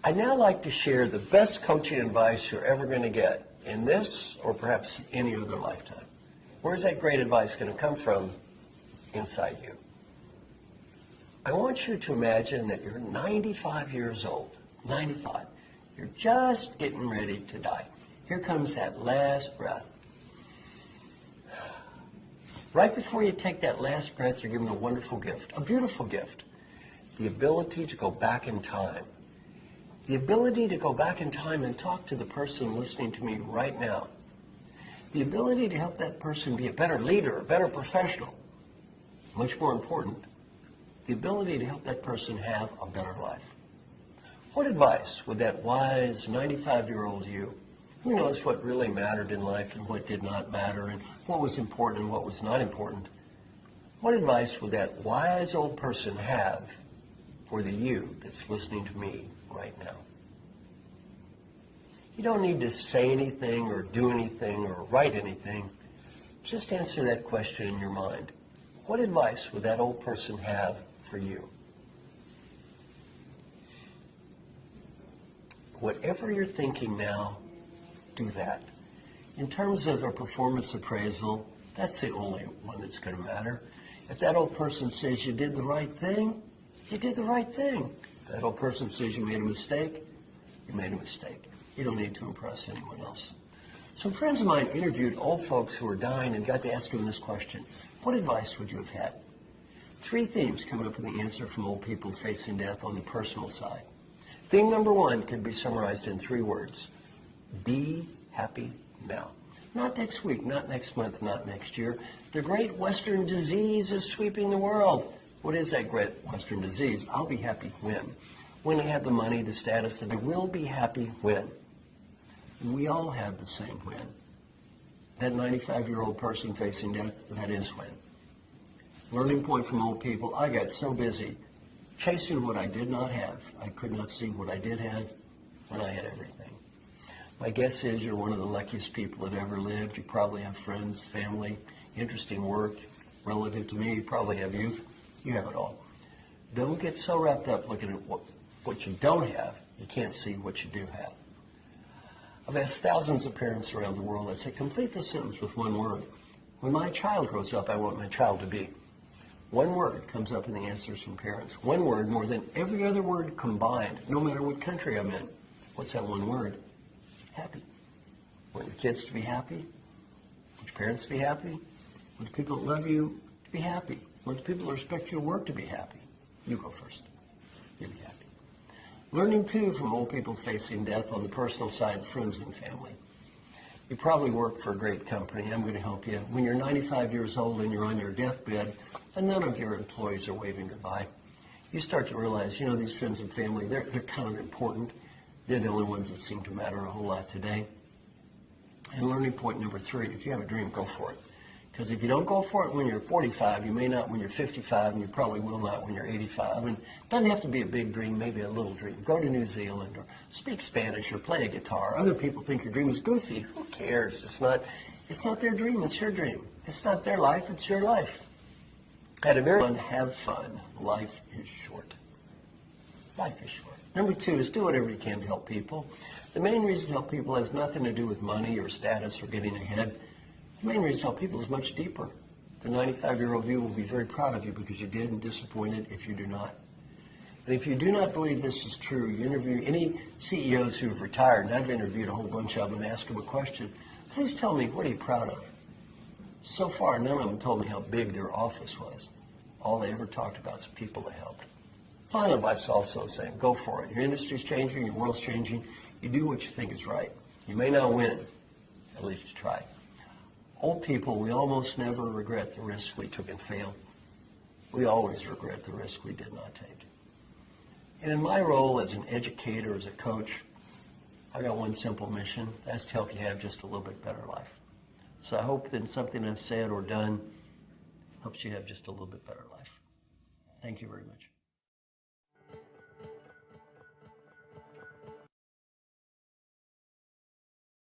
I'd now like to share the best coaching advice you're ever going to get in this or perhaps any other lifetime. Where's that great advice going to come from? Inside you. I want you to imagine that you're 95 years old. 95. You're just getting ready to die. Here comes that last breath. Right before you take that last breath, you're given a wonderful gift, a beautiful gift. The ability to go back in time. The ability to go back in time and talk to the person listening to me right now. The ability to help that person be a better leader, a better professional. Much more important, the ability to help that person have a better life. What advice would that wise 95-year-old you, who knows what really mattered in life and what did not matter and what was important and what was not important, what advice would that wise old person have for the you that's listening to me right now? You don't need to say anything or do anything or write anything. Just answer that question in your mind. What advice would that old person have for you? Whatever you're thinking now, do that. In terms of a performance appraisal, that's the only one that's going to matter. If that old person says you did the right thing, you did the right thing. If that old person says you made a mistake, you made a mistake. You don't need to impress anyone else. Some friends of mine interviewed old folks who were dying and got to ask them this question. What advice would you have had? 3 themes come up in the answer from old people facing death on the personal side. Theme number 1 could be summarized in 3 words. Be happy now. Not next week, not next month, not next year. The great Western disease is sweeping the world. What is that great Western disease? I'll be happy when. When I have the money, the status, that I will be happy when. We all have the same when. That 95-year-old person facing death, that is when. Learning point from old people, I got so busy chasing what I did not have. I could not see what I did have when I had everything. My guess is you're one of the luckiest people that ever lived. You probably have friends, family, interesting work. Relative to me, you probably have youth. You have it all. Don't get so wrapped up looking at what you don't have. You can't see what you do have. I've asked thousands of parents around the world. I say, complete the sentence with one word. When my child grows up, I want my child to be. One word comes up in the answers from parents. One word more than every other word combined, no matter what country I'm in. What's that one word? Happy. Want your kids to be happy? Want your parents to be happy? Want the people that love you to be happy? Want the people that respect your work to be happy? You go first. You be happy. Learning, too, from old people facing death on the personal side, friends and family. You probably work for a great company. I'm going to help you. When you're 95 years old and you're on your deathbed and none of your employees are waving goodbye, you start to realize, these friends and family, they're kind of important. They're the only ones that seem to matter a whole lot today. And learning point number 3, if you have a dream, go for it. Because if you don't go for it when you're 45, you may not when you're 55, and you probably will not when you're 85. And it doesn't have to be a big dream, maybe a little dream. Go to New Zealand or speak Spanish or play a guitar. Other people think your dream is goofy. Who cares? It's not their dream, it's your dream. It's not their life, it's your life. Had a very fun, have fun. Life is short. Life is short. Number 2 is do whatever you can to help people. The main reason to help people has nothing to do with money or status or getting ahead. The main reason to help people is much deeper. The 95-year-old you will be very proud of you because you did, and disappointed if you do not. And if you do not believe this is true, you interview any CEOs who have retired, and I've interviewed a whole bunch of them and asked them a question. Please tell me, what are you proud of? So far, none of them told me how big their office was. All they ever talked about is people they helped. Final advice also saying, go for it. Your industry's changing, your world's changing. You do what you think is right. You may not win, at least you try. Old people, we almost never regret the risks we took and failed. We always regret the risk we did not take. And in my role as an educator, as a coach, I got one simple mission. That's to help you have just a little bit better life. So I hope that something I've said or done helps you have just a little bit better life. Thank you very much.